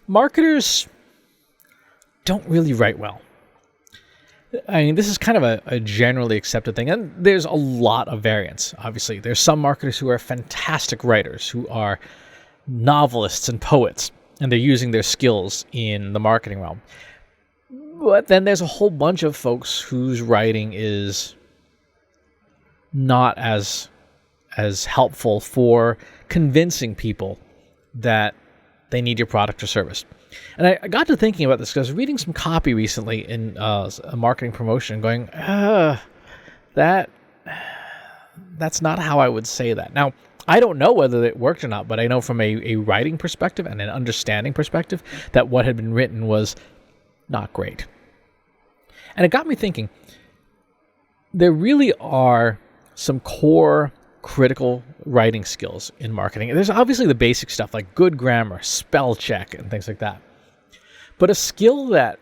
marketers don't really write well. I mean, this is kind of a generally accepted thing, and there's a lot of variance, obviously. There's some marketers who are fantastic writers, who are novelists and poets, and they're using their skills in the marketing realm. But then there's a whole bunch of folks whose writing is not as helpful for convincing people that they need your product or service. And I got to thinking about this because I was reading some copy recently in a marketing promotion going, that's not how I would say that. Now, I don't know whether it worked or not, but I know from a writing perspective and an understanding perspective that what had been written was not great. And it got me thinking, there really are some core critical writing skills in marketing. There's obviously the basic stuff like good grammar, spell check, and things like that. But a skill that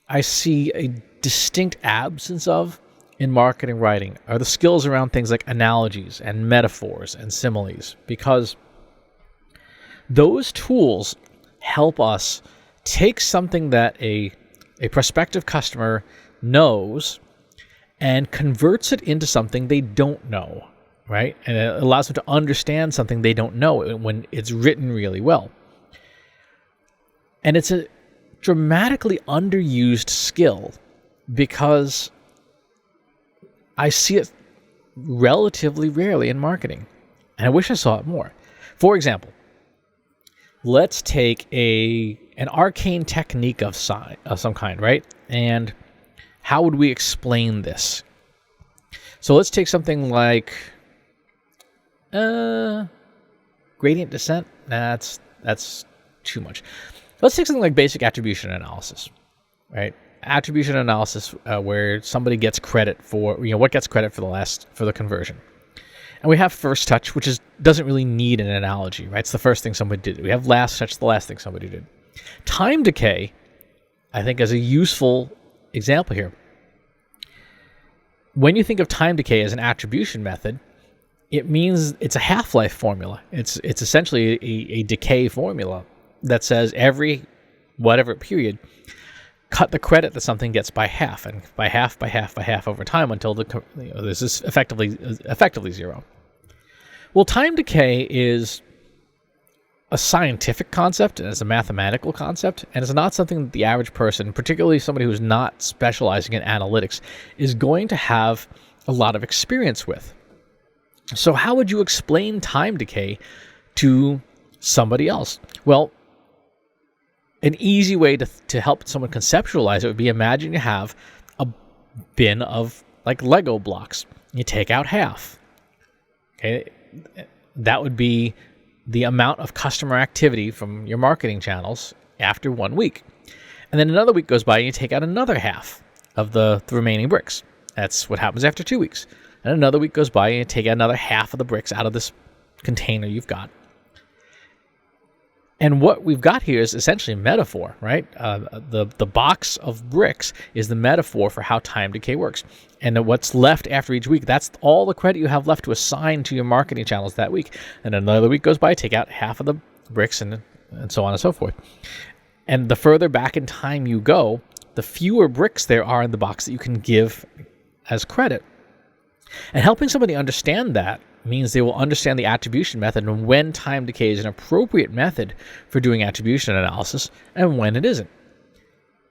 I see a distinct absence of in marketing writing are the skills around things like analogies and metaphors and similes, because those tools help us take something that a prospective customer knows and converts it into something they don't know, right? And it allows them to understand something they don't know when it's written really well. And it's a dramatically underused skill because I see it relatively rarely in marketing, and I wish I saw it more. For example, let's take an arcane technique of some kind, right? And how would we explain this? So let's take something like gradient descent. That's too much. Let's take something like basic attribution analysis, right? Attribution analysis, where somebody gets credit for what gets credit for the conversion. And we have first touch, which doesn't really need an analogy, right? It's the first thing somebody did. We have last touch, the last thing somebody did. Time decay, I think, is a useful example here. When you think of time decay as an attribution method, it means it's a half-life formula. It's essentially a decay formula that says every whatever period, cut the credit that something gets by half, and by half over time until this is effectively zero. Well, time decay is a scientific concept, and it's a mathematical concept, and it's not something that the average person, particularly somebody who's not specializing in analytics, is going to have a lot of experience with. So how would you explain time decay to somebody else? Well, an easy way to help someone conceptualize it would be, imagine you have a bin of like Lego blocks. You take out half. Okay, that would be the amount of customer activity from your marketing channels after 1 week. And then another week goes by and you take out another half of the remaining bricks. That's what happens after 2 weeks. And another week goes by and you take out another half of the bricks out of this container you've got. And what we've got here is essentially a metaphor, right? The box of bricks is the metaphor for how time decay works. And what's left after each week, that's all the credit you have left to assign to your marketing channels that week. And another week goes by, take out half of the bricks and so on and so forth. And the further back in time you go, the fewer bricks there are in the box that you can give as credit. And helping somebody understand that means they will understand the attribution method and when time decay is an appropriate method for doing attribution analysis and when it isn't.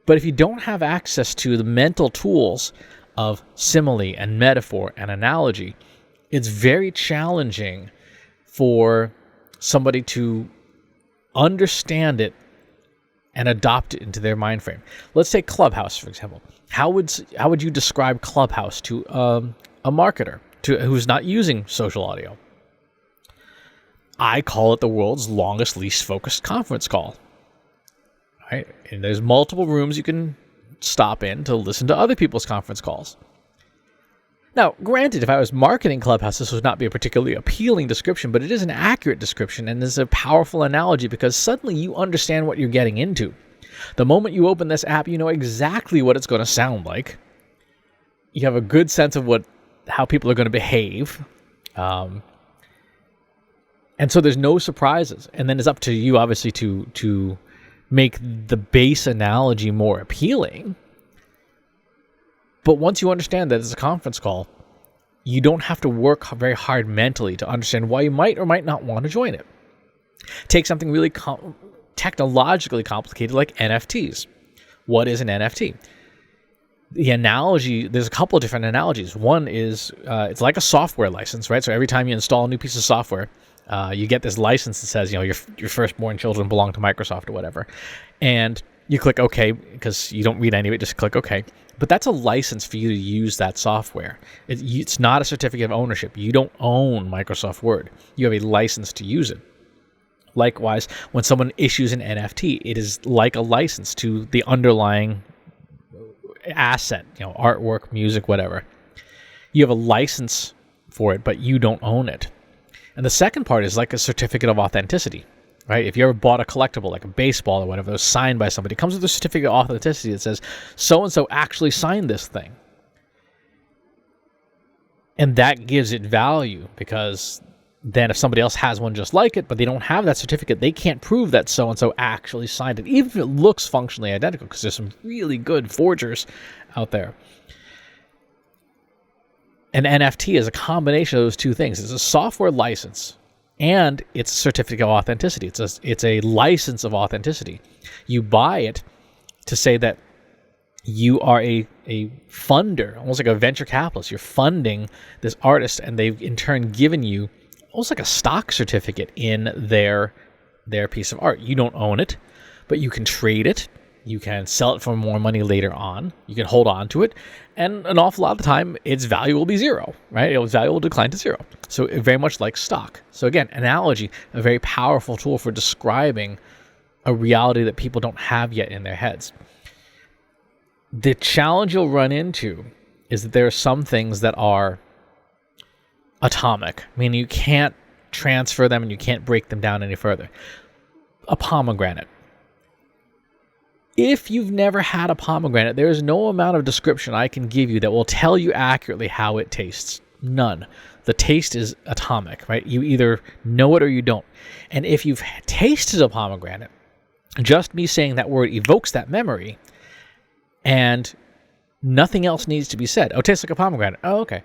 But if you don't have access to the mental tools of simile and metaphor and analogy, it's very challenging for somebody to understand it and adopt it into their mind frame. Let's take Clubhouse, for example. How would you describe Clubhouse to a marketer who's not using social audio? I call it the world's longest, least focused conference call. Right? And there's multiple rooms you can stop in to listen to other people's conference calls. Now, granted, if I was marketing Clubhouse, this would not be a particularly appealing description, but it is an accurate description and is a powerful analogy because suddenly you understand what you're getting into. The moment you open this app, you know exactly what it's going to sound like. You have a good sense of how people are going to behave. And so there's no surprises. And then it's up to you, obviously, to make the base analogy more appealing. But once you understand that it's a conference call, you don't have to work very hard mentally to understand why you might or might not want to join it. Take something really technologically complicated like NFTs. What is an NFT? The analogy, there's a couple of different analogies. One is it's like a software license, right? So every time you install a new piece of software, you get this license that says, your firstborn children belong to Microsoft or whatever. And you click OK because you don't read any of it, just click OK. But that's a license for you to use that software. It's not a certificate of ownership. You don't own Microsoft Word. You have a license to use it. Likewise, when someone issues an NFT, it is like a license to the underlying asset, artwork, music, whatever. You have a license for it, but you don't own it. And the second part is like a certificate of authenticity, right? If you ever bought a collectible, like a baseball or whatever, that was signed by somebody, it comes with a certificate of authenticity that says, so-and-so actually signed this thing. And that gives it value, because then if somebody else has one just like it, but they don't have that certificate, they can't prove that so-and-so actually signed it, even if it looks functionally identical, because there's some really good forgers out there. An NFT is a combination of those two things. It's a software license, and it's a certificate of authenticity. It's a license of authenticity. You buy it to say that you are a funder, almost like a venture capitalist. You're funding this artist, and they've in turn given you almost like a stock certificate in their piece of art. You don't own it, but you can trade it. You can sell it for more money later on. You can hold on to it. And an awful lot of the time, its value will be zero, right? Its value will decline to zero. So very much like stock. So again, analogy, a very powerful tool for describing a reality that people don't have yet in their heads. The challenge you'll run into is that there are some things that are atomic, meaning you can't transfer them and you can't break them down any further. A pomegranate. If you've never had a pomegranate, there is no amount of description I can give you that will tell you accurately how it tastes. None. The taste is atomic, right? You either know it or you don't. And if you've tasted a pomegranate, just me saying that word evokes that memory, and nothing else needs to be said. Oh, it tastes like a pomegranate. Oh, okay.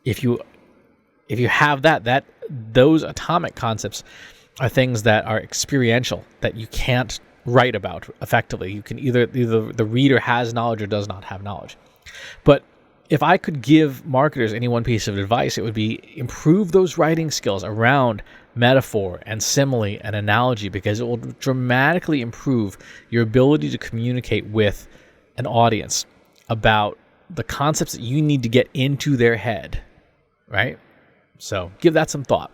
If you have that those atomic concepts are things that are experiential, that you can't write about effectively. You can either the reader has knowledge or does not have knowledge. But if I could give marketers any one piece of advice, it would be improve those writing skills around metaphor and simile and analogy, because it will dramatically improve your ability to communicate with an audience about the concepts that you need to get into their head, right? So give that some thought.